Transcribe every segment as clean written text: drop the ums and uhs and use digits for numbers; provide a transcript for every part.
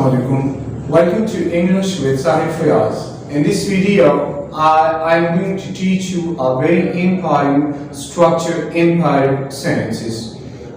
Assalamualaikum. Welcome to English with Sahib Fayaz. In this video, I am going to teach you a very important structure imperative sentences.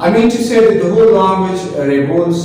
I mean to say that the whole language revolves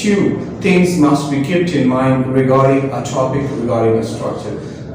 two things must be kept in mind regarding a topic, regarding a structure.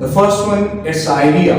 The first one is idea.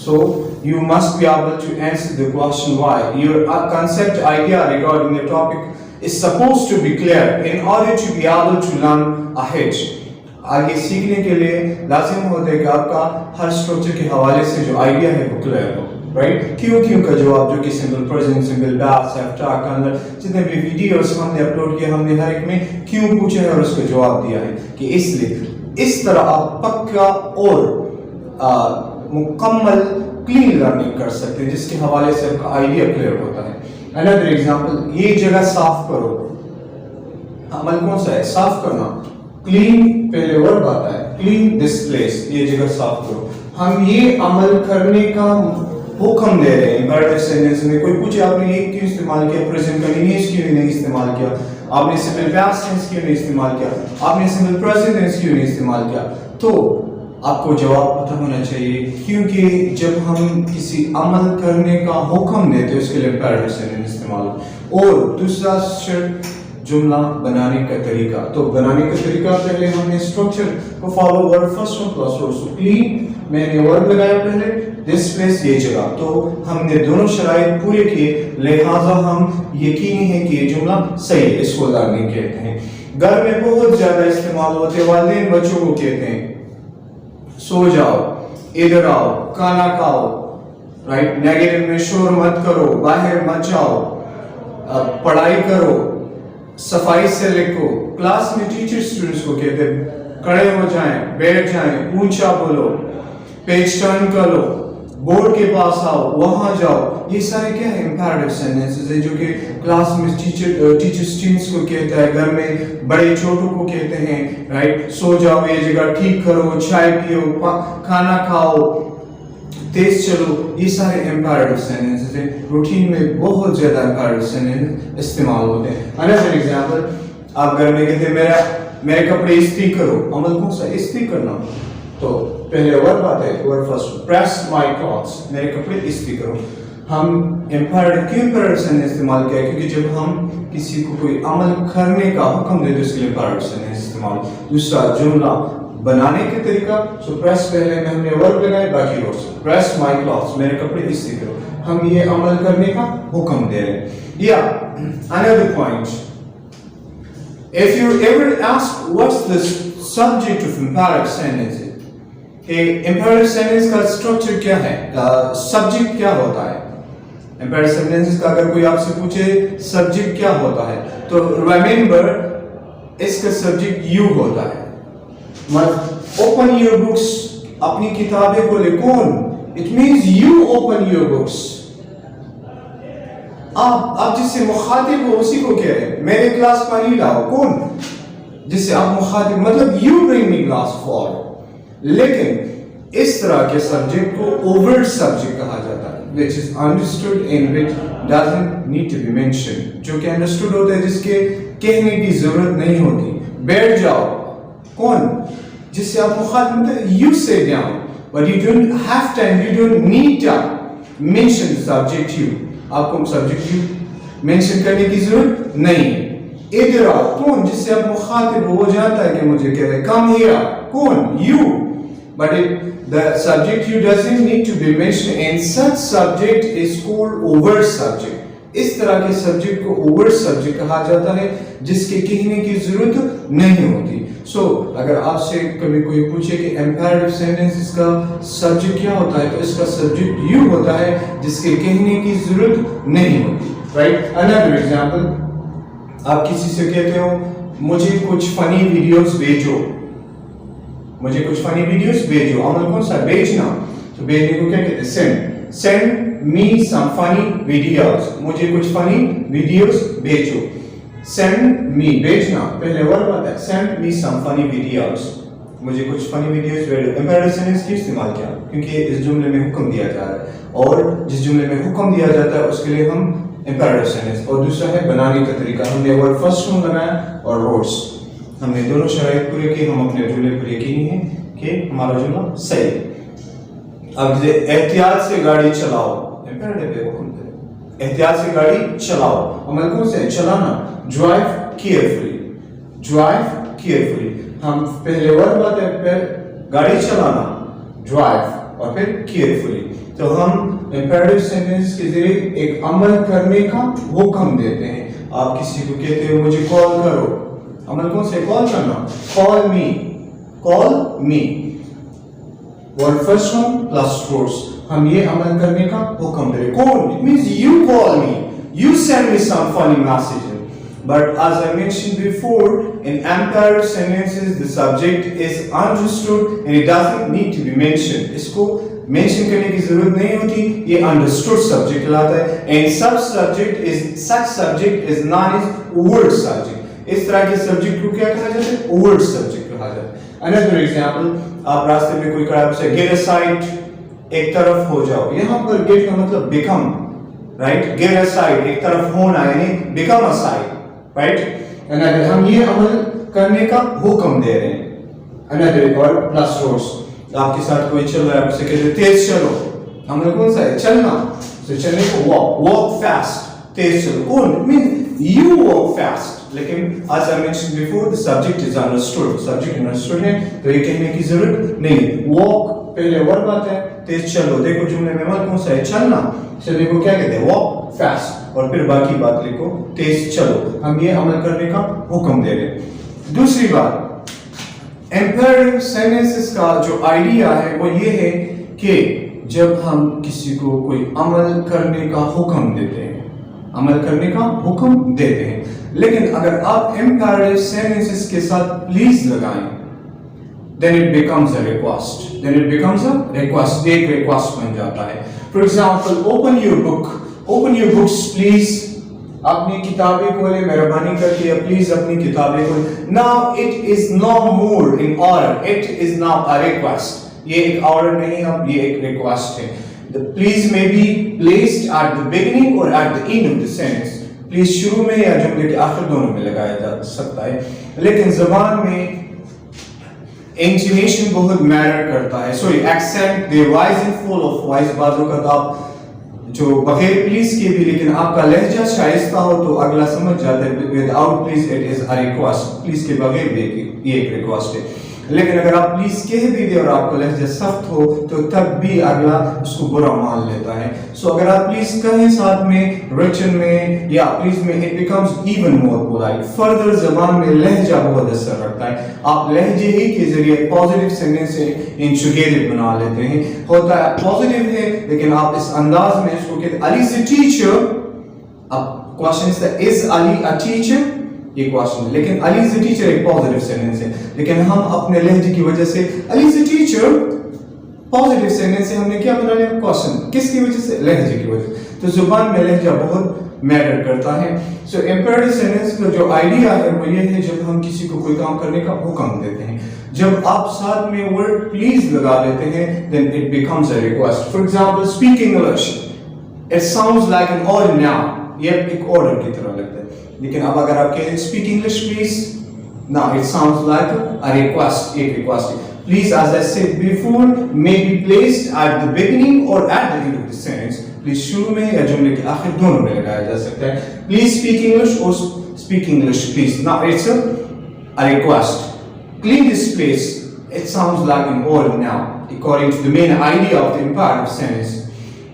So you must be able to answer the question why. Your concept idea regarding the topic is supposed to be clear in order to be able to learn ahead. آگے سیکھنے کے لیے لازم ہوتا ہے کہ آپ کا ہر سٹرکچر کے حوالے سے جو آئیڈیا ہے وہ کلیئر ہو. رائٹ کیوں کا جواب جو کہ simple present simple past have talk کے اندر جتنے بھی ویڈیوز ہم نے اپلوڈ کیے ہم نے ہر ایک میں کیوں پوچھا ہے اور اس کا جواب دیا ہے کہ اس لیے اس طرح آپ پکا اور مکمل کلین لرننگ کر سکتے ہیں جس کے حوالے سے آپ کا آئیڈیا کلیئر ہوتا ہے. another example یہ جگہ صاف کرو. عمل کون سا ہے؟ صاف کرنا. کلین پہلے ورب آتا ہے کلین دس پلیس یہ جگہ صاف کرو. ہم یہ عمل کرنے کا حکم دے رہے ہیں. امپیریٹو سینٹینس میں کوئی پوچھے آپ نے یہ کیوں استعمال کیا، پریزنٹ کنٹینیوس کیوں نہیں استعمال کیا، آپ نے سمپل پاسٹ ٹینس کیوں نہیں استعمال کیا، آپ نے سمپل پریزنٹ ٹینس کیوں نہیں استعمال کیا، تو آپ کو جواب پتہ ہونا چاہیے کیونکہ جب ہم کسی عمل کرنے کا حکم دیتے ہیں اس کے لیے امپیریٹو سینٹینس استعمال. اور دوسرا شرط جملہ بنانے کا طریقہ. تو بنانے کا طریقہ پہلے ہم نے اسٹرکچر کو follow word first one plus word. So کلین میں نے ورڈ لگایا پہلے دس پلیس یہ جگہ. تو ہم نے دونوں شرائط پورے کیے لہٰذا ہم یقینی ہے کہ یہ جملہ صحیح ہے. اس کو لرننگ کہتے ہیں. گھر میں بہت زیادہ استعمال ہوتے والدین بچوں کو کہتے ہیں سو جاؤ، ادھر آؤ، کھانا کھاؤ. رائٹ نیگیٹو میں شور مت کرو، باہر مت جاؤ، پڑھائی کرو، صفائی سے لکھو. کلاس میں ٹیچر اسٹوڈنٹس کو کہتے ہیں کھڑے ہو جائیں، بیٹھ جائیں، اونچا بولو، پیج ٹرن کرو، بورڈ کے پاس آؤ، وہاں جاؤ. یہ سارے کیا ہے؟ امپیریٹو سینٹینسز ہیں جو کہ کلاس میں ٹیچر اسٹوڈنٹس کو کہتا ہے، گھر میں بڑے چھوٹوں کو کہتے ہیں. رائٹ سو جاؤ، یہ جگہ ٹھیک کرو، چائے پیو، کھانا کھاؤ، تیز چلو. یہ سارے امپیریٹو سینٹینسز ہیں. روٹین میں بہت زیادہ امپیریٹو سینٹینس استعمال ہوتے ہیں. another example آپ گھر میں کہتے ہیں میرے کپڑے استری کرو. عمل کون سا؟ استری کرنا. تو پہلے ورب آتا ہے ورب فرسٹ پریس مائی کلوتھس میرے کپڑے استری کرو. ہم امپیریٹو سینٹینس استعمال کیا کیونکہ جب ہم کسی کو کوئی عمل کرنے کا حکم دیتے اس کے لیے امپیریٹو سینٹینس استعمال. دوسرا جملہ بنانے کے طریقہ. سو پریس پہلے میں ہم نے ورب لگایا باقی ورڈز. پریس مائی کلوتھس میرے کپڑے استری کرو. ہم یہ عمل کرنے کا حکم دے رہے ہیں. یا another point, if you ever ask what's the subject of imperative sentences کہ imperative sentence کا structure کیا ہے، subject کیا ہوتا ہے. imperative sentences کا اگر کوئی آپ سے پوچھے subject کیا ہوتا ہے تو remember اس کا subject you ہوتا ہے. open your books اپنی کتابیں کھولے. کون؟ it means you open your books. آپ جس سے مخاطب ہو اسی کو کہہ رہے ہیں میرے گلاس پانی لاؤ. کون؟ جس سے آپ مخاطب مطلب you bring me glass for. لیکن اس طرح کے سبجیکٹ کو overt subject کہا جاتا ہے which is understood and which doesn't need to be mentioned. جو کہ understood ہوتا ہے جس کے کہنے کی ضرورت نہیں ہوتی. بیٹھ جاؤ. کون؟ جس سے آپ مخاطب مطلب you sit down but you don't have time, you don't need to mention the subject you. آپ کو سبجیکٹ یو مینشن کرنے کی ضرورت نہیں. ادھر آؤ. کون؟ جس سے آپ مخاطب ہو جاتا ہے کہ مجھے کہہ رہے کم ہیئر. کون؟ You. But the subject you doesn't need to be mentioned and such subject is called overt subject. اس طرح کے سبجیکٹ کو overt subject کہا جاتا ہے جس کے کہنے کی ضرورت نہیں ہوتی. سو اگر آپ سے کبھی کوئی پوچھے کہ imperative sentences کا سبجیکٹ کیا ہوتا ہے تو اس کا سبجیکٹ یو ہوتا ہے جس کے کہنے کی ضرورت نہیں ہوتی. رائٹ another example آپ کسی سے کہتے ہو مجھے کچھ فنی ویڈیوز بھیجو. مجھے کچھ فنی ویڈیوز بھیجو. عمل کون سا؟ بھیجنا. تو بھیجنے کو کیا کہتے ہیں؟ send me some funny videos. مجھے کچھ فنی ویڈیوز بھیجو. send me بھیجنا پہلے ورب آتا ہے send me some funny videos. مجھے کچھ فنی ویڈیوز بھیجو. امپیریٹو سینٹینس کی استعمال کیا کیونکہ اس جملے میں حکم دیا جا رہا ہے اور جس جملے میں حکم دیا جاتا ہے اس کے لیے ہم امپیریٹو سینٹینس. اور دوسرا ہے بنانے کا طریقہ. ہم نے ورب فرسٹ ون لگایا اور روڈس. ہم نے دونوں شرائط پورے کی. ہم اپنے جملے پر یقینی ہیں کہ ہمارا جملہ صحیح. اب احتیاط سے گاڑی چلاؤ. احتیاط سے گاڑی چلاؤ. عمل کون سے؟ چلانا. drive carefully. drive carefully. ہم پہلے ورب آتا ہے پھر گاڑی چلانا drive اور پھر carefully. تو ہم imperative sentence کے ذریعے ایک عمل کرنے کا حکم دیتے ہیں. آپ کسی کو کہتے ہو مجھے کال کرو, عمل کون سا ہے؟ کال کرنا. call me. Word first one plus force. ہم یہ عمل کرنے کا حکم دے. Call, it means you call me, you send me some funny message. But as I mentioned before, in imperative sentences the subject is understood and it doesn't need to be mentioned. اس کو mention کرنے کی ضرورت نہیں ہوتی, یہ understood subject کہلاتا ہے. And such subject is known as word subject. اس طرح کے سبجیکٹ کو کیا کہا جاتا ہے؟ ورڈ سبجیکٹ کہا جاتا ہے. Another example, آپ راستے میں کوئی کہا سے get aside, ایک طرف ہو جاؤ. یہاں پر get کا مطلب become, right? get aside, ایک طرف ہونا یعنی become aside, right? Another, ہم یہ عمل کرنے کا حکم دے رہے ہیں. Another اور plus force, آپ کے ساتھ کوئی چل رہا ہے, آپ سے کہتے ہیں تیز چلو. عمل کون سا ہے؟ چلنا. چلنے کو walk fast, تیز چلو. کون؟ it means you walk fast. لیکن as I mentioned before, the subject is understood. subject understood ہے تو یہ کہنے کی ضرورت نہیں. walk پہلے ورب آتا ہے, تیز چلو. دیکھو جملے میں عمل کون سا ہے؟ چلنا. چلنے کو کیا کہتے ہیں؟ walk fast. اور پھر باقی بات لکھو تیز چلو. ہم یہ عمل کرنے کا حکم دے رہے ہیں. دوسری بات, imperative sentences کا جو آئیڈیا ہے وہ یہ ہے کہ جب ہم کسی کو کوئی عمل کرنے کا حکم دیتے ہیں, لیکن اگر آپ imperative sentences کے ساتھ please لگائیں then it becomes a request. ایک request بن جاتا ہے. For example, open your books please. اپنی کتابیں کھولیں, مہربانی کر کے please اپنی کتابیں کھولیں. Now it is no more in order, it is now a request. یہ ایک order نہیں ہے, یہ ایک request ہے. The please may be placed at the beginning or at the end of the sentence. Please شروع میں یا جملے کے آخر دونوں میں لگایا جا سکتا ہے. لیکن زبان میں انٹونیشن بہت میٹر کرتا ہے. Sorry accent, the rising fall of voice. بعض اوقات آپ جو بغیر پلیز کے بھی لیکن آپ کا لہجہ شائستہ ہو تو اگلا سمجھ جاتا ہے without please it is a request. Please کے بغیر بھی یہ ایک ریکویسٹ ہے. لیکن اگر آپ پلیز کہہ بھی دے اور آپ کا لہجہ سخت ہو تو تب بھی اگلا اس کو برا مان لیتا ہے. سو اگر آپ پلیز کہیں ساتھ میں ریٹن میں یا پلیز میں it becomes even more polite. Further زبان میں لہجہ بہت اثر رکھتا ہے. آپ لہجے ہی کے ذریعے پازیٹیو سینٹینس سے انٹیگریٹ بنا لیتے ہیں. ہوتا ہے پازیٹیو ہے لیکن آپ اس انداز میں اس کو کہتے ہیں علی از اے ٹیچر. اب کوشچن ہے از علی اے ٹیچر, یہ کوشچن ہے. لیکن علی از اے ٹیچر ایک پازیٹیو سینٹینس ہے. لیکن ہم اپنے لہجے کی وجہ سے علی از اے ٹیچر پازیٹیو سینٹینس سے ہم نے کیا بنا لیا؟ کوشچن. کس کی وجہ سے؟ لہجے کی وجہ سے. تو زبان میں لہجہ بہت میٹر کرتا ہے. سو امپیریٹو سینٹینس کا جو آئیڈیا ہے وہ یہ ہے جب ہم کسی کو کوئی کام کرنے کا حکم دیتے ہیں, جب آپ ساتھ میں ورڈ پلیز لگا دیتے ہیں then it becomes a request. For example, speak English. It sounds like an order now. یہ ایک آرڈر کی طرح لگتا ہے. لیکن اب اگر آپ کہیں speak English please, now it sounds like a request. ایک request ہے. Please, as I said before, may be placed at the beginning or at the end of the sentence. Please شروع میں یا جملے کے آخر دونوں میں لگایا جا سکتا ہے. Please speak English or speak English please. Now it's a request. Clean this place. It sounds like an order now, according to the main idea of the imperative sentence.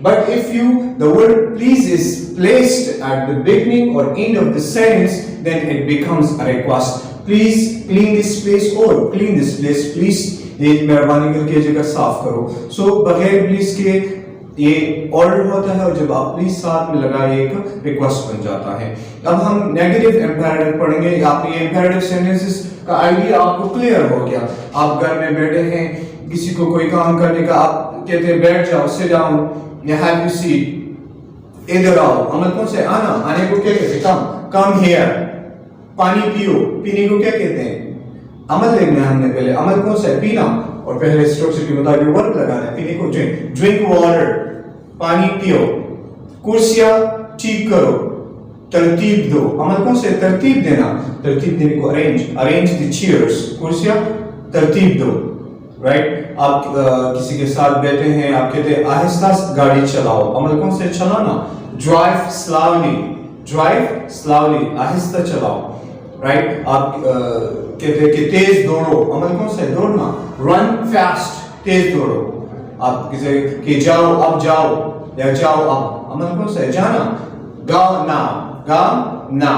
But if the word please is placed at the beginning or end of the sentence, then it becomes a request. Please clean this place or clean this place please. یہ مہربانی کر کے جگہ صاف کرو. سو بغیر please کے یہ آرڈر ہوتا ہے اور جب آپ پلیز ساتھ میں لگائے ایک ریکویسٹ بن جاتا ہے. اب ہم نیگیٹو امپیریٹو پڑھیں گے. آپ یہ امپیریٹو سینٹنسز کا آئیڈیا آپ کو کلیئر ہو گیا. آپ گھر میں بیٹھے ہیں, کسی کو کوئی کام کرنے کا, آپ کہتے ہیں بیٹھ جاؤ, sit down, یا have you seat, ادھر آؤ. عمل کون سے؟ آنا. آنے کو کیا کہتے ہیں؟ come here. پانی پیو, پینے کو کیا کہتے ہیں؟ عمل دیکھنا ہے ہم نے پہلے. عمل کون سا ہے؟ پینا. اور پہلے اسٹرکچر کے مطابق ورک لگانا ہے. پینے کو drink water, پانی پیو. کرسیاں ٹھیک کرو, ترتیب دو. عمل کون سے؟ ترتیب دینا. ترتیب دینے کو arrange the chairs. کرسیاں ترتیب دو, رائٹ. آپ کسی کے ساتھ بیٹھے ہیں, آپ کہتے ہیں آہستہ گاڑی چلاؤ. عمل کون سے؟ چلانا. drive slowly, آہستہ چلاؤ, رائٹ. آپ کہتے ہیں کہ تیز دوڑو. عمل کون سے؟ دوڑنا. run fast, تیز دوڑو. آپ کسی کہ جاؤ, اب جاؤ یا جاؤ اب. عمل کون سے؟ جانا. go now, gone, now.